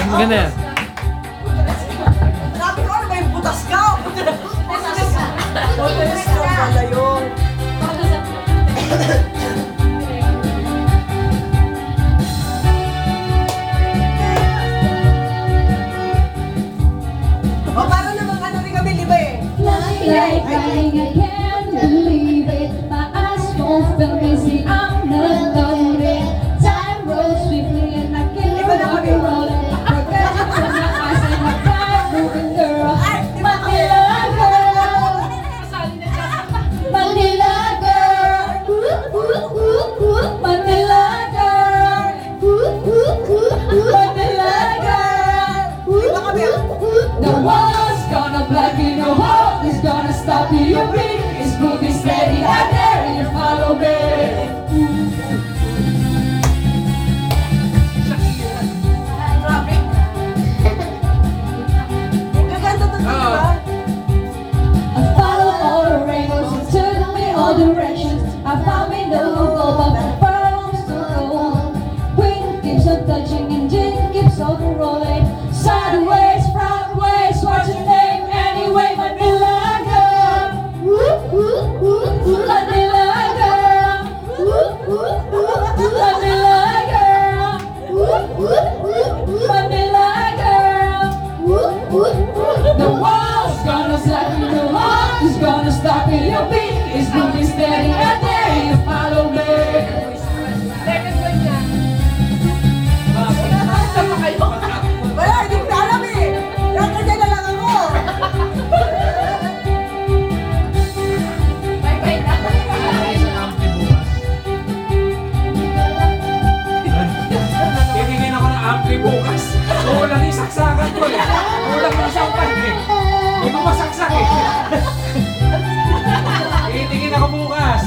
Maganda yan. Sabi ko, ano ba yung butas ka? Butas ka pala yun. O, parang namang ano rin kami, liba eh. Like crying, I can't believe it. My eyes won't feel busy, I'm not done it. Time rolls swiftly and I can't roll it. Forget it from my eyes and my fast moving girl. Manila girl, Manila girl, Manila girl, Manila girl. No one's gonna block you, no hope is gonna stop you. Your beat is moving steady, I dare you follow me. Grabe. Gaganda to, di ba? I follow all the rainbows and took me all directions. I found me no goal, but my problems to go. Wind keeps on touching, engine keeps on rolling. Sideways, front ways, what's your name anyway? Manila girl, Manila girl, Manila girl, Manila girl. The wall's gonna stop you, the heart is gonna stop you. Your beat is moving steady, I dare you follow me. Wala, hindi ko na alam eh. Nakakanya na lang ako. Titingin ako ng ampli bukas. Kulang yung saksakan ko eh. Kulang yung sampay eh. Hindi ko masaksak eh. Titingin ako bukas.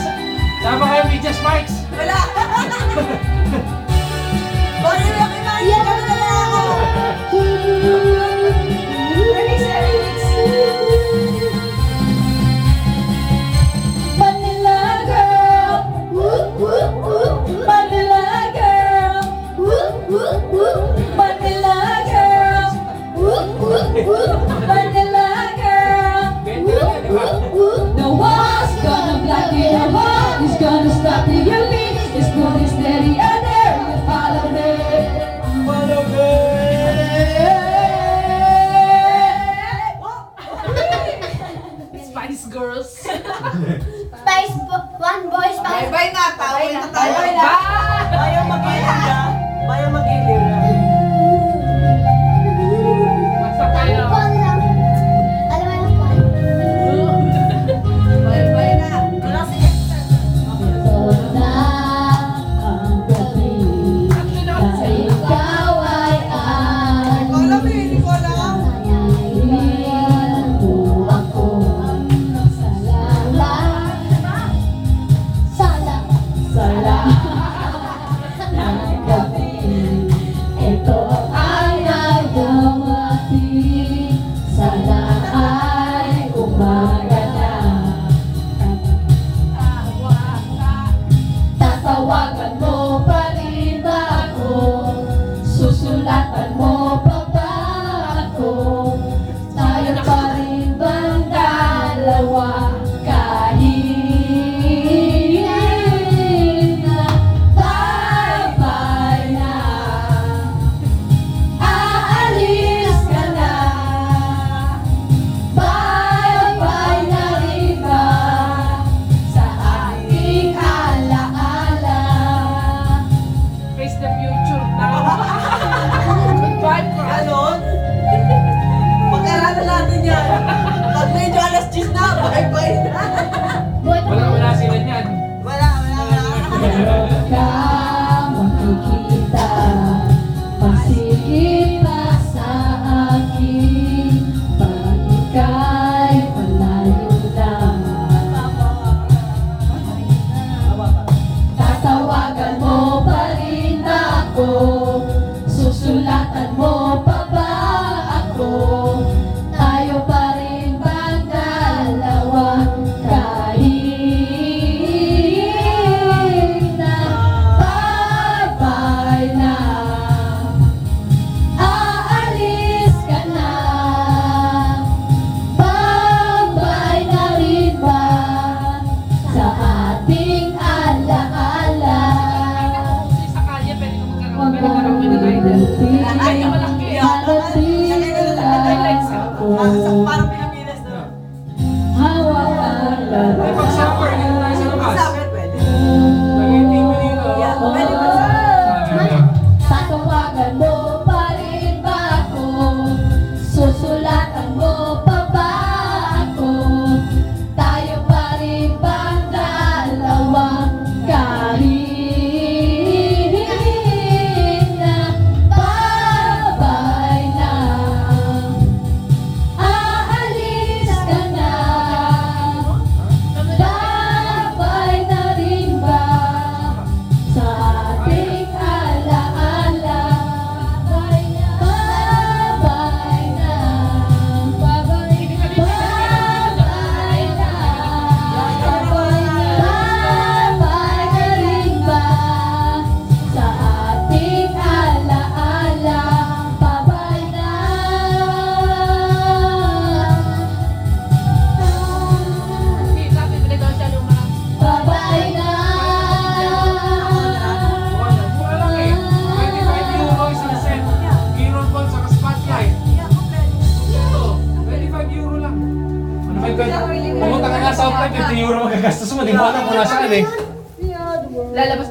Sama kayo Media Spikes. Wala. Sorry, laki na. Iyan ka na lang ako. Manila girl, Manila girl, Manila girl, Manila girl. No one's gonna block you, no one is gonna stop you. Your beat is moving steady, I dare you follow me. Follow me. Spice Girls. One boy, spice. Bye-bye na. Tawin na tayo. Bye! Bayaw mag-ilim na. Bayaw mag-ilim na. Basta kayo. Alam mo yung call? Bye-bye na. Wala si Ito na ang gabi, na ikaw ay Hindi ko alam eh. Hindi ko alam. ayayin mo ako. Sa lahat ng gabi, ito ay nagdamati. Sana ay umaga na. Tatawagan mo pa rin ba ako? Susulatan mo pa ba ako? Tayo pa rin bang dalawa? Kahit na bye-bye na, aalis ka na. Bye-bye na rin ba sa ating alaala? Face the future now. Goodbye, friends. Ganon. Pag-aralan natin yan. Pag medyo alas 10 na, bye-bye na. Wala sila niyan. Wala. Ka makikita, masigit na sa akin. Pag ika'y malayo na, tatawagan mo pa rin ako. Susulatan mo pa ba ako? Tayo pa rin bang dalawa? Kahit na bye-bye na, Ay, malaki. Parang Pilipinas na. Hawakan lang. Ay, pag summer, dito tayo sa labas. Sabi, pwede. Nag-iitim mo dito. Yeah, pwede ba sa... Tatawagan mo pa rin ba ako? Susulatan mo pa ba ako? Tayo pa rin bang dalawang kahit na babay na? Aalis ka na, babay na rin ba? Sa ating alaala, babay na, babay na, babay na, babay na, babay na rin ba? Sa ating alaala, babay na. Sabi, bili daw siya lumang. Babay na. Mura lang eh. 25 euro isang set. Mirror ball saka spotlight. Yeah, kompleto. Ito, 25 euro lang. Ano ba ito? Pumunta ka nga sa outlet, 50 euro magagastos mo. Di mo alam kung nasaan eh. Lalabas ba?